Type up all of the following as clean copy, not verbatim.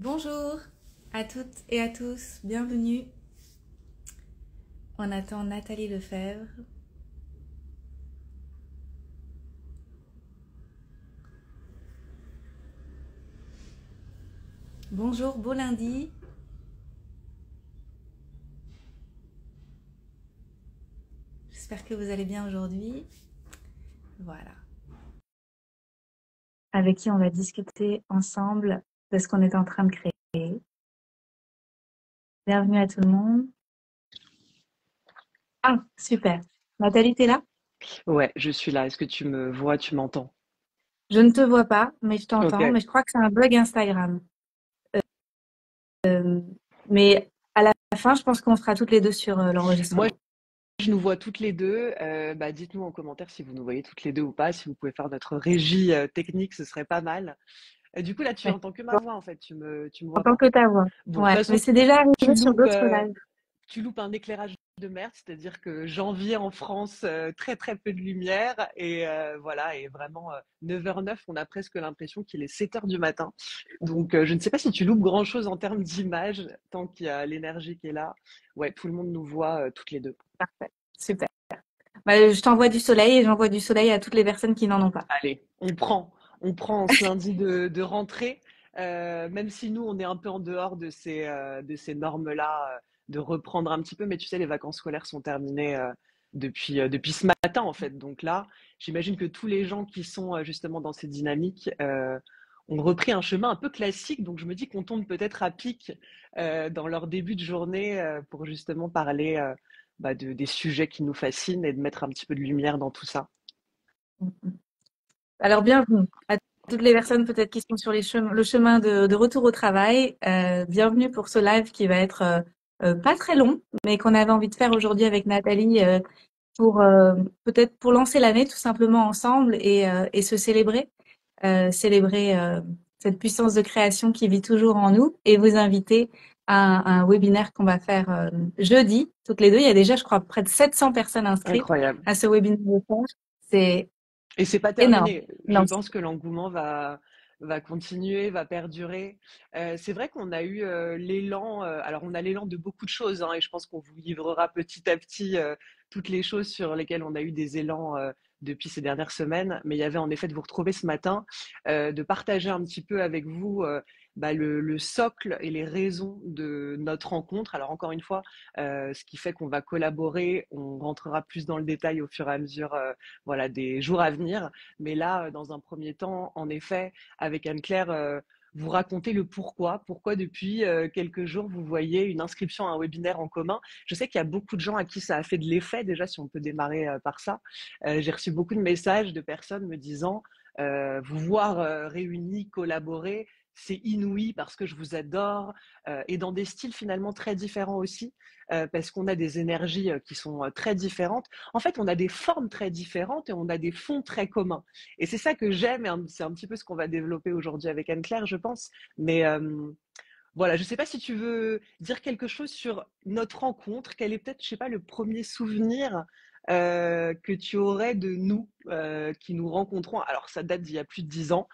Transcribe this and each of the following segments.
Bonjour à toutes et à tous, bienvenue. On attend Nathalie Lefebvre. Bonjour, beau lundi. J'espère que vous allez bien aujourd'hui. Voilà. Avec qui on va discuter ensemble de ce qu'on est en train de créer. Bienvenue à tout le monde. Ah, super. Nathalie, t'es là? Ouais, je suis là. Est-ce que tu me vois, tu m'entends? Je ne te vois pas, mais je Ok. t'entends. Mais je crois que c'est un bug Instagram. Euh, mais à la fin, je pense qu'on sera toutes les deux sur Moi, l'enregistrement. je nous vois toutes les deux. Dites-nous en commentaire si vous nous voyez toutes les deux ou pas. Si vous pouvez faire notre régie technique, ce serait pas mal. Du coup, là, tu Ouais. entends que ma voix, en fait. Tu me En vois tant pas. que ta voix. Bon, de toute Ouais, mais façon, c'est déjà tu arrivé sur loupes, d'autres euh, lives. tu loupes un éclairage de merde, c'est-à-dire que janvier en France, très très peu de lumière et voilà, et vraiment 9h09, on a presque l'impression qu'il est 7h du matin. Donc je ne sais pas si tu loupes grand-chose en termes d'image, tant qu'il y a l'énergie qui est là. Ouais, tout le monde nous voit toutes les deux. Parfait. Super. Bah, je t'envoie du soleil et j'envoie du soleil à toutes les personnes qui n'en ont pas. Allez, on prend ce lundi de rentrée, même si nous, on est un peu en dehors de ces normes-là, de reprendre un petit peu, mais tu sais, les vacances scolaires sont terminées depuis ce matin, en fait. Donc là, j'imagine que tous les gens qui sont justement dans ces dynamiques ont repris un chemin un peu classique, donc je me dis qu'on tombe peut-être à pic dans leur début de journée pour justement parler des sujets qui nous fascinent et de mettre un petit peu de lumière dans tout ça. Alors, bienvenue à toutes les personnes peut-être qui sont sur le chemin de retour au travail. Bienvenue pour ce live qui va être pas très long, mais qu'on avait envie de faire aujourd'hui avec Nathalie pour peut-être pour lancer l'année tout simplement ensemble et se célébrer. Célébrer cette puissance de création qui vit toujours en nous et vous inviter à un webinaire qu'on va faire jeudi, toutes les deux. Il y a déjà, je crois, près de 700 personnes inscrites Incroyable. à ce webinaire de stage. C'est Et c'est pas énorme. terminé. Je Non, pense que l'engouement va continuer, va perdurer. C'est vrai qu'on a eu l'élan. Alors, on a l'élan de beaucoup de choses, hein, et je pense qu'on vous livrera petit à petit toutes les choses sur lesquelles on a eu des élans depuis ces dernières semaines. Mais il y avait en effet de vous retrouver ce matin, de partager un petit peu avec vous le socle et les raisons de notre rencontre. Alors, encore une fois, ce qui fait qu'on va collaborer, on rentrera plus dans le détail au fur et à mesure voilà, des jours à venir. Mais là, dans un premier temps, en effet, avec Anne-Claire, vous racontez le pourquoi. Pourquoi depuis quelques jours, vous voyez une inscription à un webinaire en commun. Je sais qu'il y a beaucoup de gens à qui ça a fait de l'effet, déjà, si on peut démarrer par ça. J'ai reçu beaucoup de messages de personnes me disant, vous voir réunis, collaborer, c'est inouï parce que je vous adore, et dans des styles finalement très différents aussi, parce qu'on a des énergies qui sont très différentes. En fait, on a des formes très différentes et on a des fonds très communs. Et c'est ça que j'aime, et c'est un petit peu ce qu'on va développer aujourd'hui avec Anne-Claire, je pense. Mais voilà, je ne sais pas si tu veux dire quelque chose sur notre rencontre. Quel est peut-être, je sais pas, le premier souvenir que tu aurais de nous qui nous rencontrons. Alors, ça date d'il y a plus de 10 ans.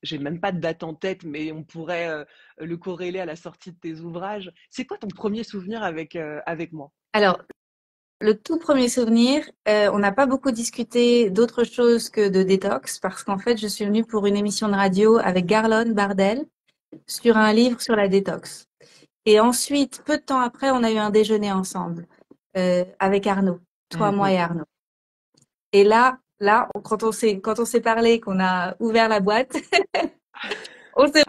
J'ai même pas de date en tête, mais on pourrait le corréler à la sortie de tes ouvrages. C'est quoi ton premier souvenir avec moi? alors, le tout premier souvenir, on n'a pas beaucoup discuté d'autre chose que de détox parce qu'en fait, je suis venue pour une émission de radio avec Garlone Bardel sur un livre sur la détox. Et ensuite, peu de temps après, on a eu un déjeuner ensemble avec Arnaud, toi, moi Mhm. et Arnaud. Et là, quand on s'est parlé, qu'on a ouvert la boîte, on s'est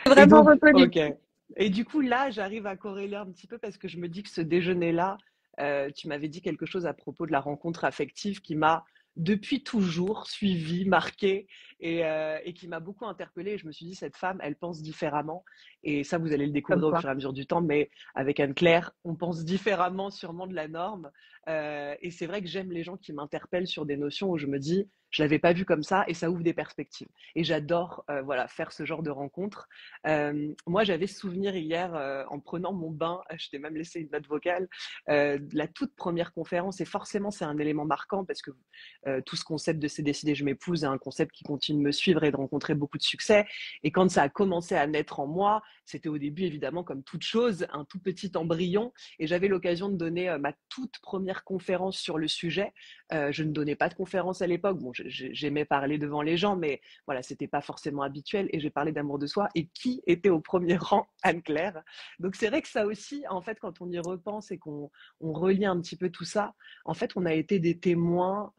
Et vraiment donc, reconnus. ok. Et du coup, là, j'arrive à corréler un petit peu parce que je me dis que ce déjeuner-là, tu m'avais dit quelque chose à propos de la rencontre affective qui m'a depuis toujours suivi, marqué et qui m'a beaucoup interpellée. Je me suis dit, cette femme, elle pense différemment. Et ça, vous allez le Comme découvrir au quoi. fur et à mesure du temps. Mais avec Anne-Claire, on pense différemment sûrement de la norme. Et c'est vrai que j'aime les gens qui m'interpellent sur des notions où je me dis, je l'avais pas vu comme ça et ça ouvre des perspectives. Et j'adore voilà, faire ce genre de rencontres. Moi, j'avais ce souvenir hier en prenant mon bain, je t'ai même laissé une note vocale, de la toute première conférence. Et forcément, c'est un élément marquant parce que tout ce concept de C'est décidé, je m'épouse est un concept qui continue de me suivre et de rencontrer beaucoup de succès. Et quand ça a commencé à naître en moi, c'était au début évidemment comme toute chose, un tout petit embryon. Et j'avais l'occasion de donner ma toute première conférence sur le sujet. Je ne donnais pas de conférence à l'époque. Bon, j'aimais parler devant les gens, mais voilà, c'était pas forcément habituel. Et j'ai parlé d'amour de soi. Et qui était au premier rang? Anne-Claire. Donc c'est vrai que ça aussi, en fait, quand on y repense et qu'on relie un petit peu tout ça, en fait, on a été des témoins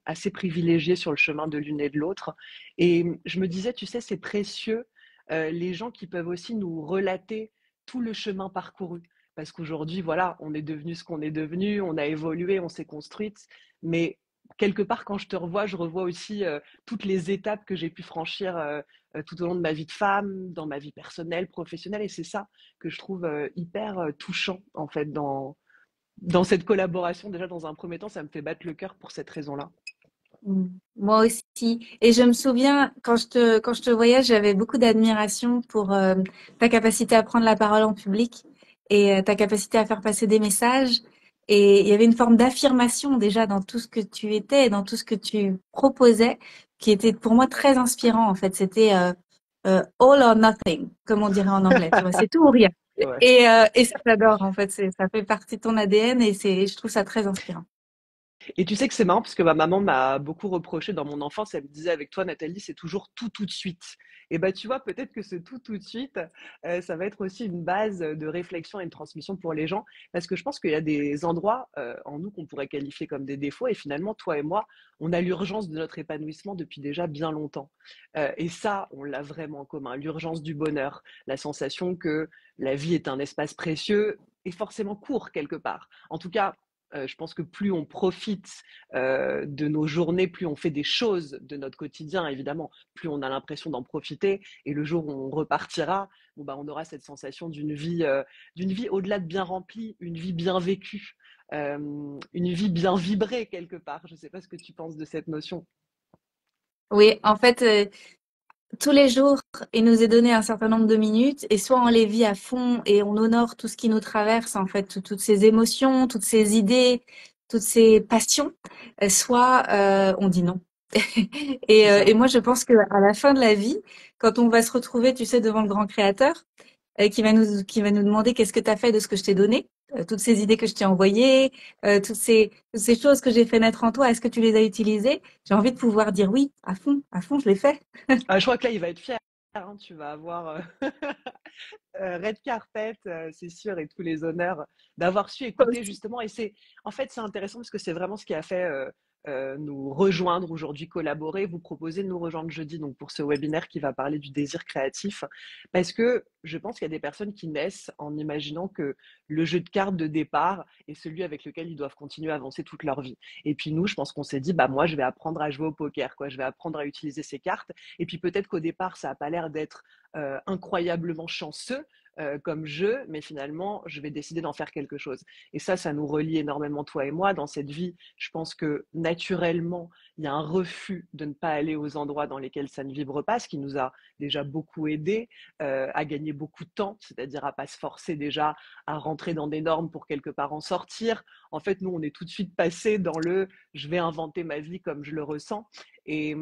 assez privilégiés sur le chemin de l'une et de l'autre. Et je me disais, tu sais, c'est précieux les gens qui peuvent aussi nous relater tout le chemin parcouru. Parce qu'aujourd'hui, voilà, on est devenu ce qu'on est devenu, on a évolué, on s'est construite. Mais quelque part, quand je te revois, je revois aussi toutes les étapes que j'ai pu franchir tout au long de ma vie de femme, dans ma vie personnelle, professionnelle. Et c'est ça que je trouve hyper touchant, en fait, dans cette collaboration. Déjà, dans un premier temps, ça me fait battre le cœur pour cette raison-là. Moi aussi. Et je me souviens, quand je te voyais, j'avais beaucoup d'admiration pour ta capacité à prendre la parole en public et ta capacité à faire passer des messages. Et il y avait une forme d'affirmation déjà dans tout ce que tu étais et dans tout ce que tu proposais, qui était pour moi très inspirant en fait. C'était all or nothing, comme on dirait en anglais. Tu vois, c'est tout ou rien. Ouais. Et ça j'adore en fait. Ça fait partie de ton ADN et je trouve ça très inspirant. Et tu sais que c'est marrant parce que ma maman m'a beaucoup reproché dans mon enfance. Elle me disait avec toi, Nathalie, c'est toujours tout tout de suite. Et ben tu vois, peut-être que ce tout tout de suite, ça va être aussi une base de réflexion et de transmission pour les gens. Parce que je pense qu'il y a des endroits en nous qu'on pourrait qualifier comme des défauts. Et finalement, toi et moi, on a l'urgence de notre épanouissement depuis déjà bien longtemps. Et ça, on l'a vraiment en commun. L'urgence du bonheur, la sensation que la vie est un espace précieux et forcément court quelque part. En tout cas, je pense que plus on profite de nos journées, plus on fait des choses de notre quotidien, évidemment, plus on a l'impression d'en profiter. Et le jour où on repartira, bon, bah, on aura cette sensation d'une vie au-delà de bien remplie, une vie bien vécue, une vie bien vibrée quelque part. Je ne sais pas ce que tu penses de cette notion. Oui, en fait, tous les jours, il nous est donné un certain nombre de minutes et soit on les vit à fond et on honore tout ce qui nous traverse, en fait, toutes ces émotions, toutes ces idées, toutes ces passions, soit on dit non. C'est Et ça. moi, je pense que à la fin de la vie, quand on va se retrouver, tu sais, devant le grand créateur, qui va nous demander qu'est-ce que tu as fait de ce que je t'ai donné, toutes ces idées que je t'ai envoyées, toutes ces choses que j'ai fait naître en toi, est-ce que tu les as utilisées? J'ai envie de pouvoir dire oui, à fond, je l'ai fait. Ah, je crois que là, il va être fier. Hein, tu vas avoir red carpet, c'est sûr, et tous les honneurs d'avoir su écouter justement. Et en fait, c'est intéressant parce que c'est vraiment ce qui a fait nous rejoindre aujourd'hui, collaborer, vous proposer de nous rejoindre jeudi donc pour ce webinaire qui va parler du désir créatif. Parce que je pense qu'il y a des personnes qui naissent en imaginant que le jeu de cartes de départ est celui avec lequel ils doivent continuer à avancer toute leur vie. Et puis nous, je pense qu'on s'est dit, bah moi, je vais apprendre à jouer au poker, quoi. Je vais apprendre à utiliser ces cartes. Et puis peut-être qu'au départ, ça n'a pas l'air d'être incroyablement chanceux comme jeu, mais finalement, je vais décider d'en faire quelque chose. Et ça nous relie énormément, toi et moi, dans cette vie. Je pense que naturellement, il y a un refus de ne pas aller aux endroits dans lesquels ça ne vibre pas, ce qui nous a déjà beaucoup aidé à gagner beaucoup de temps, c'est-à-dire à pas se forcer déjà à rentrer dans des normes pour quelque part en sortir. En fait, nous, on est tout de suite passé dans le je vais inventer ma vie comme je le ressens. Et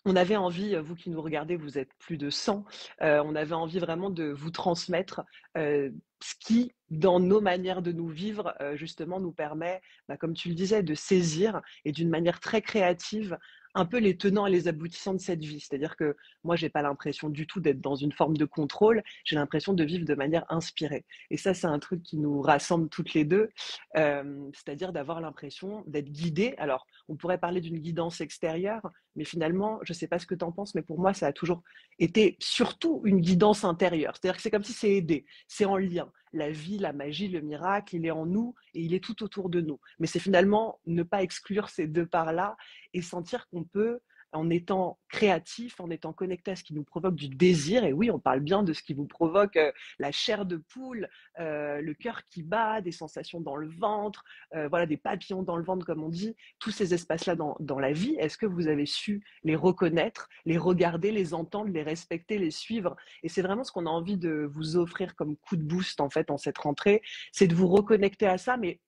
on avait envie, vous qui nous regardez, vous êtes plus de 100, on avait envie vraiment de vous transmettre ce qui, dans nos manières de nous vivre, justement, nous permet, bah, comme tu le disais, de saisir et d'une manière très créative un peu les tenants et les aboutissants de cette vie. C'est-à-dire que moi, j'ai pas l'impression du tout d'être dans une forme de contrôle, j'ai l'impression de vivre de manière inspirée. Et ça, c'est un truc qui nous rassemble toutes les deux, c'est-à-dire d'avoir l'impression d'être guidée. Alors, on pourrait parler d'une guidance extérieure, mais finalement, je ne sais pas ce que tu en penses, mais pour moi, ça a toujours été surtout une guidance intérieure. C'est-à-dire que c'est comme si c'est aidé, c'est en lien. La vie, la magie, le miracle, il est en nous et il est tout autour de nous. Mais c'est finalement ne pas exclure ces deux parts-là et sentir qu'on peut, en étant créatif, en étant connecté à ce qui nous provoque du désir, et oui, on parle bien de ce qui vous provoque la chair de poule, le cœur qui bat, des sensations dans le ventre, voilà, des papillons dans le ventre, comme on dit, tous ces espaces-là dans la vie, est-ce que vous avez su les reconnaître, les regarder, les entendre, les respecter, les suivre? Et c'est vraiment ce qu'on a envie de vous offrir comme coup de boost en fait en cette rentrée, c'est de vous reconnecter à ça, mais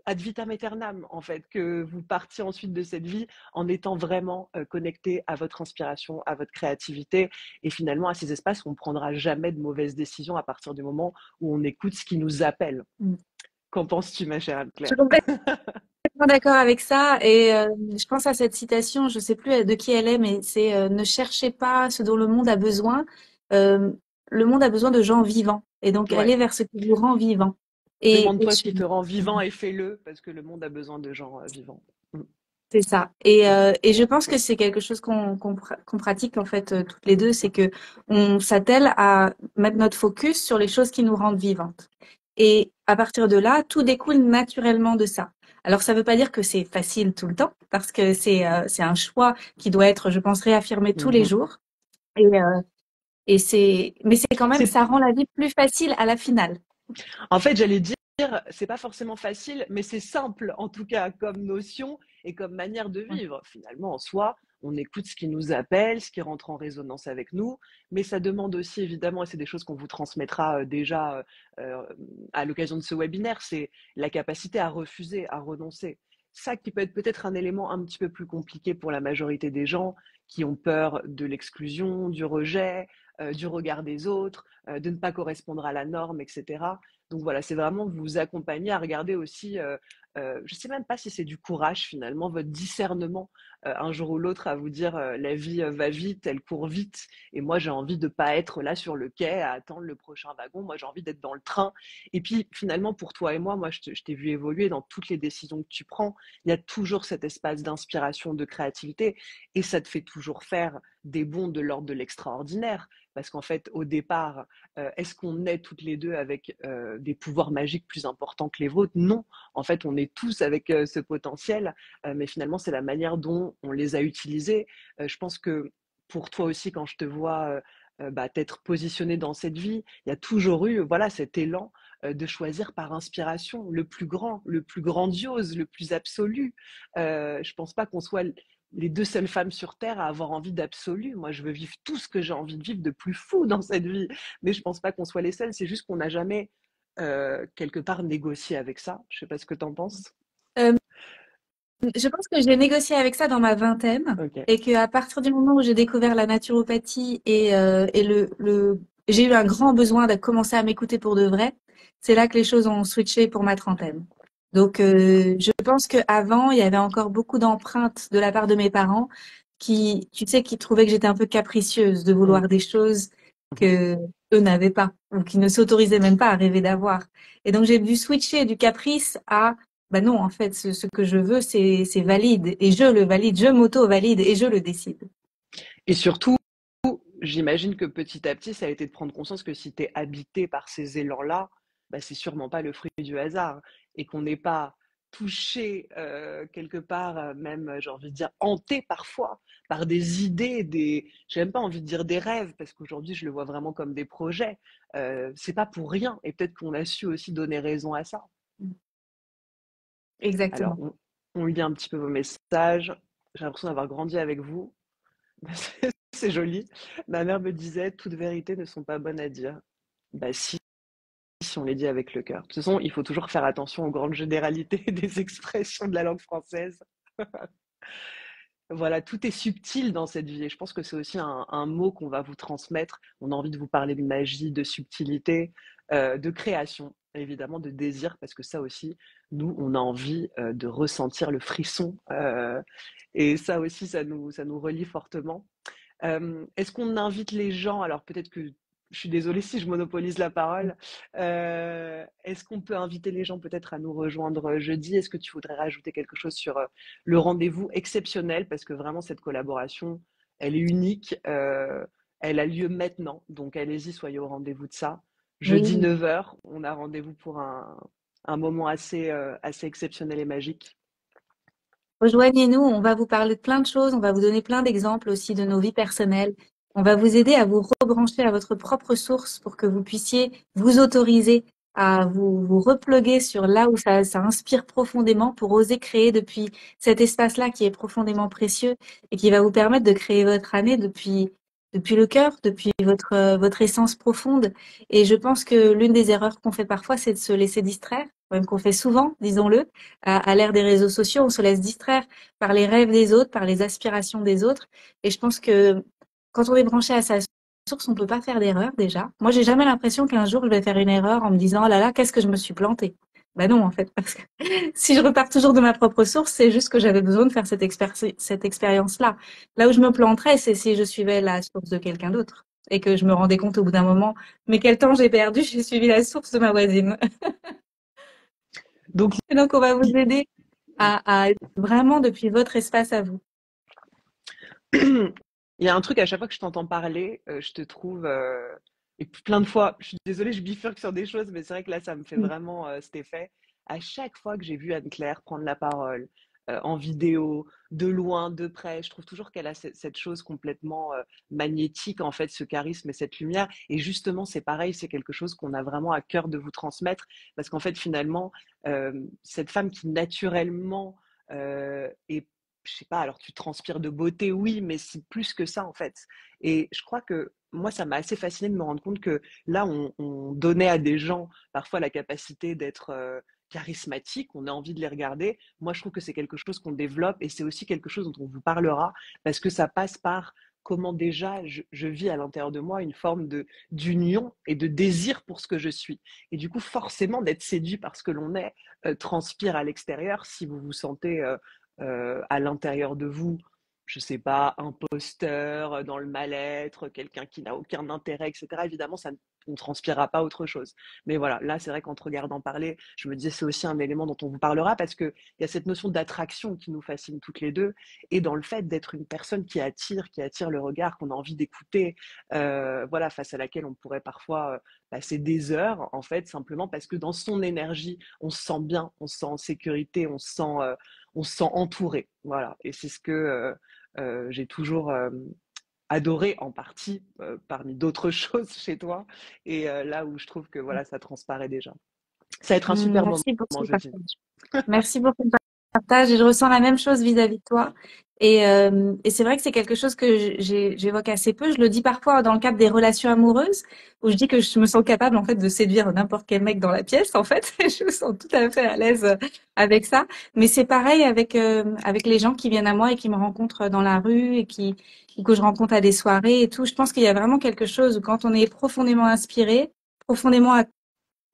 ad vitam aeternam, en fait, que vous partiez ensuite de cette vie en étant vraiment connecté à votre inspiration, à votre créativité et finalement à ces espaces où on ne prendra jamais de mauvaises décisions à partir du moment où on écoute ce qui nous appelle. Mm. Qu'en penses-tu, ma chère Je suis Anne-Claire? complètement d'accord avec ça et je pense à cette citation, je sais plus de qui elle est, mais c'est ne cherchez pas ce dont le monde a besoin. Euh, le monde a besoin de gens vivants et donc Ouais. allez vers ce qui vous rend vivant. Et Demande-toi je ce qui suis te rend vivant et fais-le parce que le monde a besoin de gens vivants. Mm. C'est ça. Et je pense que c'est quelque chose qu'on pratique en fait toutes les deux, c'est que on s'attelle à mettre notre focus sur les choses qui nous rendent vivantes. Et à partir de là, tout découle naturellement de ça. Alors ça ne veut pas dire que c'est facile tout le temps, parce que c'est un choix qui doit être, je pense, réaffirmé tous les Mhm. jours. Et c'est mais c'est quand même C'est ça rend la vie plus facile à la finale. En fait, j'allais dire, c'est pas forcément facile, mais c'est simple en tout cas comme notion et comme manière de Ouais. vivre. Finalement, en soi, on écoute ce qui nous appelle, ce qui rentre en résonance avec nous, mais ça demande aussi évidemment, et c'est des choses qu'on vous transmettra déjà euh, à l'occasion de ce webinaire, c'est la capacité à refuser, à renoncer. Ça qui peut être peut-être un élément un petit peu plus compliqué pour la majorité des gens qui ont peur de l'exclusion, du rejet, du regard des autres, de ne pas correspondre à la norme, etc. Donc voilà, c'est vraiment vous accompagner à regarder aussi, je ne sais même pas si c'est du courage finalement, votre discernement un jour ou l'autre à vous dire la vie va vite, elle court vite, et moi j'ai envie de ne pas être là sur le quai à attendre le prochain wagon, moi j'ai envie d'être dans le train. Et puis finalement pour toi et moi je t'ai vu évoluer dans toutes les décisions que tu prends, il y a toujours cet espace d'inspiration, de créativité, et ça te fait toujours faire des bonds de l'ordre de l'extraordinaire, parce qu'en fait au départ, est-ce qu'on est toutes les deux avec des pouvoirs magiques plus importants que les vôtres? Non, en fait, on est tous avec ce potentiel, mais finalement, c'est la manière dont on les a utilisés. Je pense que pour toi aussi, quand je te vois t'être positionné dans cette vie, il y a toujours eu voilà, cet élan de choisir par inspiration le plus grand, le plus grandiose, le plus absolu. Je pense pas qu'on soit les deux seules femmes sur Terre à avoir envie d'absolu. Moi, je veux vivre tout ce que j'ai envie de vivre de plus fou dans cette vie. Mais je pense pas qu'on soit les seuls. C'est juste qu'on n'a jamais, quelque part, négocié avec ça. Je sais pas ce que tu en penses. Euh, Je pense que j'ai négocié avec ça dans ma vingtaine Ok. et qu'à partir du moment où j'ai découvert la naturopathie et j'ai eu un grand besoin de commencer à m'écouter pour de vrai, c'est là que les choses ont switché pour ma trentaine. Donc, je pense qu'avant, il y avait encore beaucoup d'empreintes de la part de mes parents qui, tu sais, qui trouvaient que j'étais un peu capricieuse de Mm. vouloir des choses Mhm. que eux n'avaient pas ou qui ne s'autorisaient même pas à rêver d'avoir. Et donc, j'ai dû switcher du caprice à bah non, en fait, ce que je veux, c'est valide. Et je le valide, je m'auto-valide et je le décide. Et surtout, j'imagine que petit à petit, ça a été de prendre conscience que si tu es habité par ces élans-là, bah, c'est sûrement pas le fruit du hasard et qu'on n'est pas touché quelque part, même, j'ai envie de dire, hanté parfois par des idées, j'ai même pas envie de dire des rêves, parce qu'aujourd'hui, je le vois vraiment comme des projets. C'est pas pour rien et peut-être qu'on a su aussi donner raison à ça. Alors, Exactement. on lit un petit peu vos messages. J'ai l'impression d'avoir grandi avec vous. C'est joli. Ma mère me disait, toutes vérités ne sont pas bonnes à dire. Bah si on les dit avec le cœur. De toute façon, il faut toujours faire attention aux grandes généralités des expressions de la langue française. Voilà, tout est subtil dans cette vie. Et je pense que c'est aussi un mot qu'on va vous transmettre. On a envie de vous parler de magie, de subtilité, de création, évidemment, de désir, parce que ça aussi, nous, on a envie de ressentir le frisson. Et ça aussi, ça nous relie fortement. Est-ce qu'on invite les gens, alors peut-être que je suis désolée si je monopolise la parole, est-ce qu'on peut inviter les gens peut-être à nous rejoindre jeudi? Est-ce que tu voudrais rajouter quelque chose sur le rendez-vous exceptionnel? Parce que vraiment, cette collaboration, elle est unique, elle a lieu maintenant, donc allez-y, soyez au rendez-vous de ça. Jeudi Oui. 9 heures, on a rendez-vous pour un moment assez exceptionnel et magique. Rejoignez-nous, on va vous parler de plein de choses, on va vous donner plein d'exemples aussi de nos vies personnelles. On va vous aider à vous rebrancher à votre propre source pour que vous puissiez vous autoriser à vous repluguer sur là où ça inspire profondément pour oser créer depuis cet espace-là qui est profondément précieux et qui va vous permettre de créer votre année depuis depuis le cœur, depuis votre essence profonde. Et je pense que l'une des erreurs qu'on fait parfois, c'est de se laisser distraire, même qu'on fait souvent, disons-le, à l'ère des réseaux sociaux, on se laisse distraire par les rêves des autres, par les aspirations des autres. Et je pense que quand on est branché à sa source, on peut pas faire d'erreur déjà. Moi, j'ai jamais l'impression qu'un jour je vais faire une erreur en me disant, oh là là, qu'est-ce que je me suis plantée. Ben non, en fait, parce que si je repars toujours de ma propre source, c'est juste que j'avais besoin de faire cette expérience-là. Là où je me planterais, c'est si je suivais la source de quelqu'un d'autre et que je me rendais compte au bout d'un moment, mais quel temps j'ai perdu, j'ai suivi la source de ma voisine. Donc, Et donc, on va vous aider à vraiment depuis votre espace à vous. il y a un truc à chaque fois que je t'entends parler, je te trouve, et puis plein de fois, je suis désolée, je bifurque sur des choses, mais c'est vrai que là, ça me fait Mm. vraiment cet effet. À chaque fois que j'ai vu Anne-Claire prendre la parole en vidéo, de loin, de près, je trouve toujours qu'elle a cette chose complètement magnétique, en fait, ce charisme et cette lumière. Et justement, c'est pareil, c'est quelque chose qu'on a vraiment à cœur de vous transmettre, parce qu'en fait, finalement, cette femme qui naturellement est je sais pas, alors tu transpires de beauté, oui, mais c'est plus que ça en fait. Et je crois que moi, ça m'a assez fasciné de me rendre compte que là, on donnait à des gens parfois la capacité d'être charismatiques, on a envie de les regarder. Moi, je trouve que c'est quelque chose qu'on développe et c'est aussi quelque chose dont on vous parlera parce que ça passe par comment déjà je vis à l'intérieur de moi une forme d'union et de désir pour ce que je suis. Et du coup, forcément, d'être séduit par ce que l'on est transpire à l'extérieur si vous vous sentez à l'intérieur de vous, je sais pas, imposteur, dans le mal-être, quelqu'un qui n'a aucun intérêt, etc. Évidemment, ça, on ne transpirera pas autre chose. Mais voilà, là, c'est vrai qu'en te regardant parler, je me disais, c'est aussi un élément dont on vous parlera parce qu'il y a cette notion d'attraction qui nous fascine toutes les deux et dans le fait d'être une personne qui attire le regard, qu'on a envie d'écouter, voilà, face à laquelle on pourrait parfois passer des heures, en fait, simplement parce que dans son énergie, on se sent bien, on se sent en sécurité, on se sent entouré. Voilà. Et c'est ce que j'ai toujours adoré en partie parmi d'autres choses chez toi. Et là où je trouve que voilà, ça transparaît déjà. Ça va être un super moment Merci pour ce jeudi. partage. Merci pour ton partage et je ressens la même chose vis-à-vis de toi. Et c'est vrai que c'est quelque chose que j'évoque assez peu. Je le dis parfois dans le cadre des relations amoureuses, où je dis que je me sens capable en fait de séduire n'importe quel mec dans la pièce. En fait, je me sens tout à fait à l'aise avec ça. Mais c'est pareil avec les gens qui viennent à moi et qui me rencontrent dans la rue et que je rencontre à des soirées et tout. Je pense qu'il y a vraiment quelque chose où quand on est profondément inspiré, profondément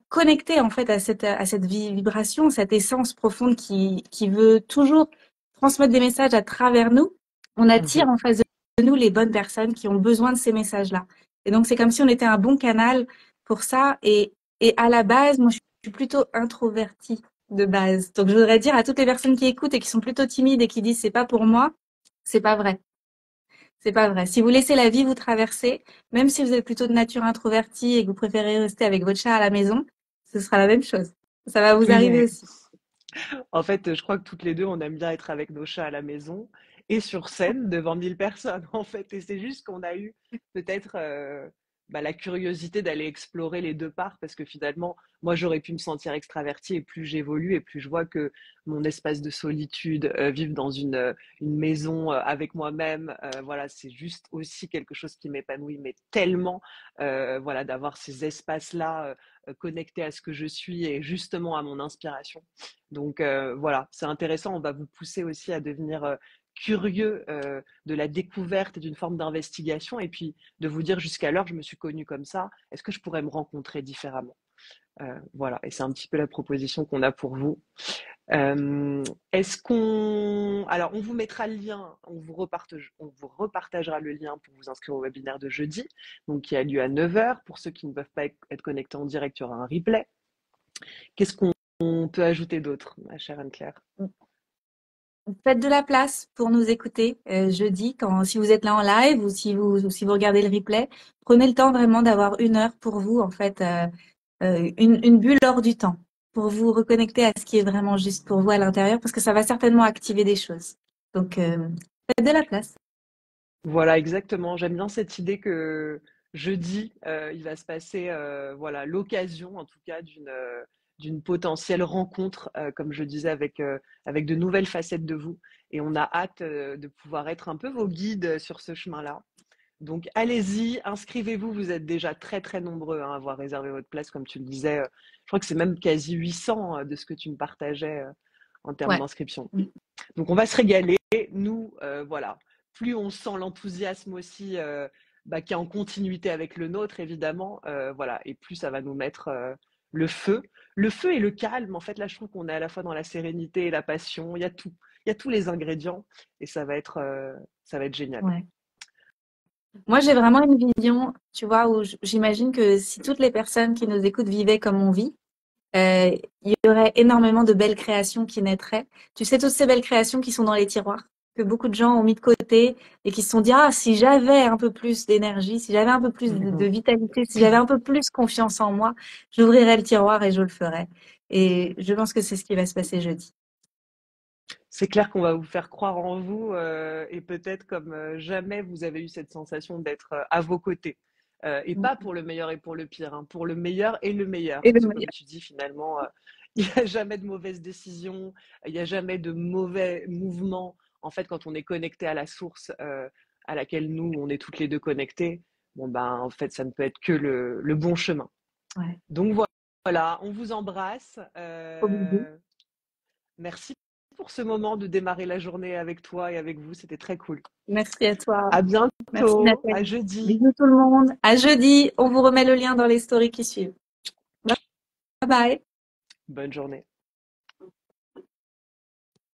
connecté en fait à cette vibration, cette essence profonde qui veut toujours transmettre des messages à travers nous, on attire Mhm. en face de nous les bonnes personnes qui ont besoin de ces messages-là. Et donc c'est comme si on était un bon canal pour ça. Et à la base, moi je suis plutôt introvertie de base. Donc je voudrais dire à toutes les personnes qui écoutent et qui sont plutôt timides et qui disent c'est pas pour moi, c'est pas vrai. C'est pas vrai. Si vous laissez la vie vous traverser, même si vous êtes plutôt de nature introvertie et que vous préférez rester avec votre chat à la maison, ce sera la même chose. Ça va vous arriver Oui. aussi. En fait, je crois que toutes les deux, on aime bien être avec nos chats à la maison et sur scène devant 1000 personnes, en fait. Et c'est juste qu'on a eu peut-être la curiosité d'aller explorer les deux parts parce que finalement, moi, j'aurais pu me sentir extravertie et plus j'évolue et plus je vois que mon espace de solitude, vivre dans une maison avec moi-même, voilà, c'est juste aussi quelque chose qui m'épanouit, mais tellement, voilà, d'avoir ces espaces-là connectés à ce que je suis et justement à mon inspiration. Donc voilà, c'est intéressant. On va vous pousser aussi à devenir curieux de la découverte et d'une forme d'investigation et puis de vous dire jusqu'alors, je me suis connue comme ça, est-ce que je pourrais me rencontrer différemment? Voilà, et c'est un petit peu la proposition qu'on a pour vous. Est-ce qu'on... Alors, on vous mettra le lien, on vous repartagera le lien pour vous inscrire au webinaire de jeudi, donc qui a lieu à 9 heures. Pour ceux qui ne peuvent pas être connectés en direct, il y aura un replay. Qu'est-ce qu'on peut ajouter d'autre, ma chère Anne-Claire? Faites de la place pour nous écouter jeudi, si vous êtes là en live ou si vous regardez le replay. Prenez le temps vraiment d'avoir une heure pour vous, en fait, une bulle hors du temps, pour vous reconnecter à ce qui est vraiment juste pour vous à l'intérieur, parce que ça va certainement activer des choses. Donc, faites de la place. Voilà, exactement. J'aime bien cette idée que jeudi, il va se passer, voilà, l'occasion, en tout cas, d'une potentielle rencontre, comme je disais, avec de nouvelles facettes de vous. Et on a hâte de pouvoir être un peu vos guides sur ce chemin-là. Donc allez-y, inscrivez-vous. Vous êtes déjà très très nombreux hein, à avoir réservé votre place, comme tu le disais. Je crois que c'est même quasi 800 de ce que tu me partageais en termes Ouais. d'inscription. Donc on va se régaler. Nous, voilà, plus on sent l'enthousiasme aussi qui est en continuité avec le nôtre, évidemment, voilà, et plus ça va nous mettre le feu. Le feu et le calme, en fait, là, je trouve qu'on est à la fois dans la sérénité et la passion. Il y a tout. Il y a tous les ingrédients et ça va être génial. Ouais. Moi, j'ai vraiment une vision, tu vois, où j'imagine que si toutes les personnes qui nous écoutent vivaient comme on vit, il y aurait énormément de belles créations qui naîtraient. Tu sais, toutes ces belles créations qui sont dans les tiroirs, que beaucoup de gens ont mis de côté et qui se sont dit, ah, si j'avais un peu plus d'énergie, si j'avais un peu plus de vitalité, si j'avais un peu plus confiance en moi, j'ouvrirais le tiroir et je le ferais. Et je pense que c'est ce qui va se passer jeudi. C'est clair qu'on va vous faire croire en vous et peut-être comme jamais vous avez eu cette sensation d'être à vos côtés. Et pas pour le meilleur et pour le pire, hein, pour le meilleur et le meilleur. Et le Parce que comme meilleur. tu dis, finalement, il n'y a jamais de mauvaises décisions, il n'y a jamais de mauvais mouvements. En fait, quand on est connecté à la source à laquelle nous, on est toutes les deux connectés, bon ben, en fait, ça ne peut être que le bon chemin. Ouais. Donc voilà, on vous embrasse. Au bisou. Merci pour ce moment de démarrer la journée avec toi et avec vous, c'était très cool. Merci à toi. À Merci bientôt, à Nathalie. jeudi. Bisous tout le monde. À jeudi. On vous remet le lien dans les stories qui suivent. Bye bye. Bonne journée.